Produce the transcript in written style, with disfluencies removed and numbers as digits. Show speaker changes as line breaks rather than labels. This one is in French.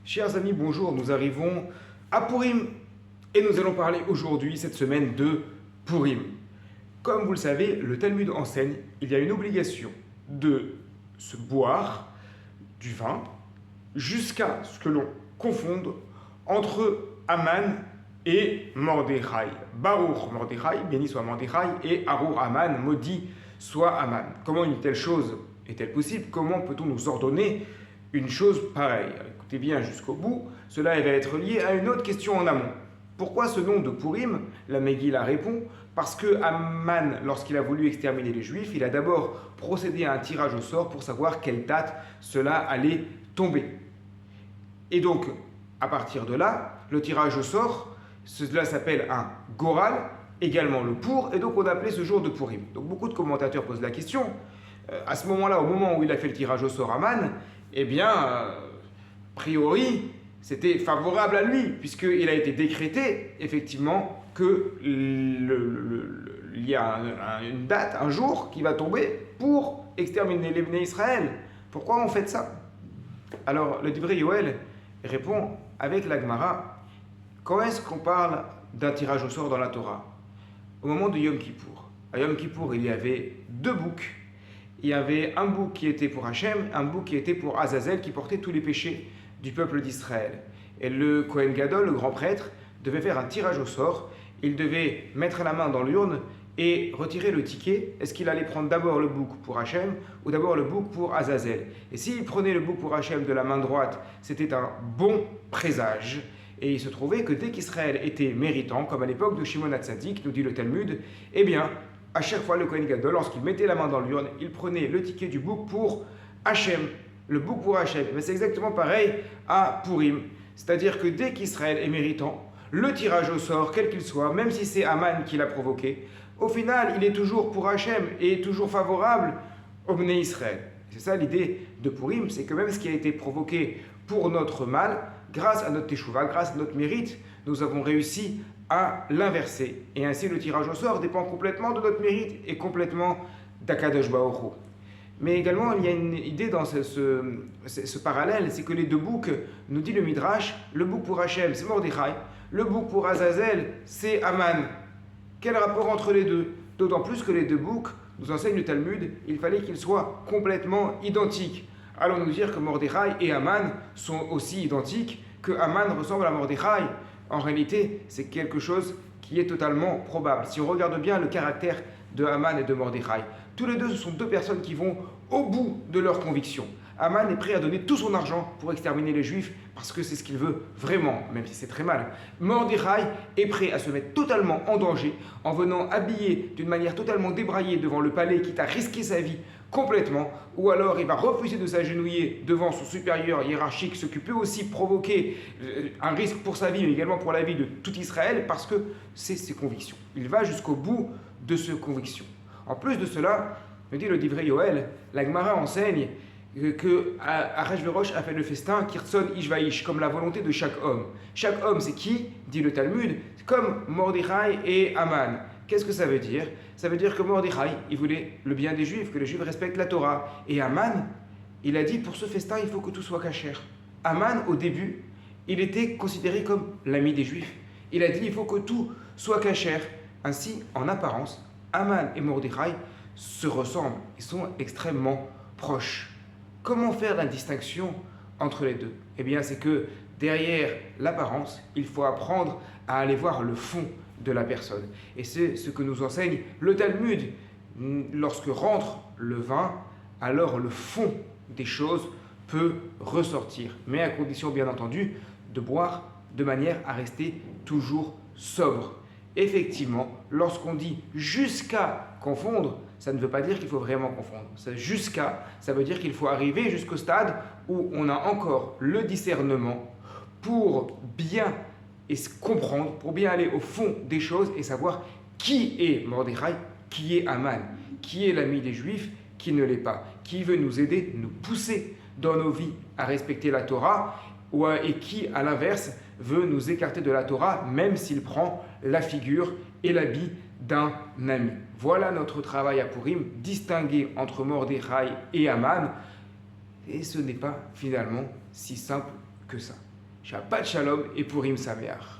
Chers amis, bonjour, nous arrivons à Purim et nous allons parler aujourd'hui, cette semaine, de Purim. Comme vous le savez, le Talmud enseigne, il y a une obligation de se boire du vin jusqu'à ce que l'on confonde entre Aman et Mordechai. Baruch Mordechai, béni soit Mordechai, et Arur Aman, maudit soit Aman. Comment une telle chose est-elle possible? Comment peut-on nous ordonner une chose pareille? Écoutez bien jusqu'au bout, cela va être lié à une autre question en amont. Pourquoi ce nom de Purim? La Megillah répond parce que Aman, lorsqu'il a voulu exterminer les Juifs, il a d'abord procédé à un tirage au sort pour savoir quelle date cela allait tomber. Et donc, à partir de là, le tirage au sort, cela s'appelle un Goral, également le pour, et donc on appelait ce jour de Purim. Donc beaucoup de commentateurs posent la question, à ce moment-là, au moment où il a fait le tirage au sort Aman, eh bien, a priori, c'était favorable à lui, puisqu'il a été décrété, effectivement, qu'il y a une date, un jour qui va tomber pour exterminer les Bnei Israël. Pourquoi on fait ça? Alors, le Divrei Yoel répond avec la Gemara, quand est-ce qu'on parle d'un tirage au sort dans la Torah? Au moment de Yom Kippour. À Yom Kippour, il y avait deux boucs. Il y avait un bouc qui était pour Hachem, un bouc qui était pour Azazel, qui portait tous les péchés du peuple d'Israël. Et le Kohen Gadol, le grand prêtre, devait faire un tirage au sort. Il devait mettre la main dans l'urne et retirer le ticket. Est-ce qu'il allait prendre d'abord le bouc pour Hachem ou d'abord le bouc pour Azazel? Et s'il prenait le bouc pour Hachem de la main droite, c'était un bon présage. Et il se trouvait que dès qu'Israël était méritant, comme à l'époque de Shimon HaTzadik, nous dit le Talmud, eh bien, à chaque fois, le Kohen Gadol, lorsqu'il mettait la main dans l'urne, il prenait le ticket du bouc pour Hachem, le bouc pour Hachem. Mais c'est exactement pareil à Purim. C'est-à-dire que dès qu'Israël est méritant, le tirage au sort, quel qu'il soit, même si c'est Aman qui l'a provoqué, au final, il est toujours pour Hachem et toujours favorable au Bnei Israël. C'est ça l'idée de Purim, c'est que même ce qui a été provoqué pour notre mal, grâce à notre teshuva, grâce à notre mérite, nous avons réussi à l'inverser. Et ainsi, le tirage au sort dépend complètement de notre mérite et complètement d'Akadosh Baruch Hu. Mais également, il y a une idée dans ce parallèle, c'est que les deux boucs, nous dit le Midrash, le bouc pour Hachem, c'est Mordechai, le bouc pour Azazel, c'est Aman. Quel rapport entre les deux? D'autant plus que les deux boucs, nous enseigne le Talmud, il fallait qu'ils soient complètement identiques. Allons-nous dire que Mordechai et Aman sont aussi identiques, que Aman ressemble à Mordechai? En réalité, c'est quelque chose qui est totalement probable. Si on regarde bien le caractère de Aman et de Mordechai, tous les deux, ce sont deux personnes qui vont au bout de leurs convictions. Aman est prêt à donner tout son argent pour exterminer les Juifs parce que c'est ce qu'il veut vraiment, même si c'est très mal. Mordechai est prêt à se mettre totalement en danger en venant habillé d'une manière totalement débraillée devant le palais, quitte à risquer sa vie complètement, ou alors il va refuser de s'agenouiller devant son supérieur hiérarchique, ce qui peut aussi provoquer un risque pour sa vie, mais également pour la vie de tout Israël, parce que c'est ses convictions. Il va jusqu'au bout de ses convictions. En plus de cela, me dit le Divrei Yoel, la Gemara enseigne que Ahashverosh a fait le festin Kirtson Ishvaïch, comme la volonté de chaque homme. Chaque homme, c'est qui? Dit le Talmud, comme Mordechai et Aman. Qu'est-ce que ça veut dire? Ça veut dire que Mordechai, il voulait le bien des Juifs, que les Juifs respectent la Torah. Et Aman, il a dit, pour ce festin, il faut que tout soit kasher. Aman, au début, il était considéré comme l'ami des Juifs. Il a dit, il faut que tout soit kasher. Ainsi, en apparence, Aman et Mordechai se ressemblent. Ils sont extrêmement proches. Comment faire la distinction entre les deux? Eh bien, c'est que derrière l'apparence, il faut apprendre à aller voir le fond de la personne. Et c'est ce que nous enseigne le Talmud. Lorsque rentre le vin, alors le fond des choses peut ressortir. Mais à condition, bien entendu, de boire de manière à rester toujours sobre. Effectivement, lorsqu'on dit jusqu'à confondre, ça ne veut pas dire qu'il faut vraiment confondre. Ça veut dire qu'il faut arriver jusqu'au stade où on a encore le discernement pour bien comprendre, pour bien aller au fond des choses et savoir qui est Mordechai, qui est Aman, qui est l'ami des Juifs, qui ne l'est pas, qui veut nous aider, nous pousser dans nos vies à respecter la Torah, et qui, à l'inverse, veut nous écarter de la Torah, même s'il prend la figure et l'habit d'un ami. Voilà notre travail à Purim, distinguer entre Mordechai et Aman, et ce n'est pas finalement si simple que ça. Shabbat Shalom et Purim Sameach.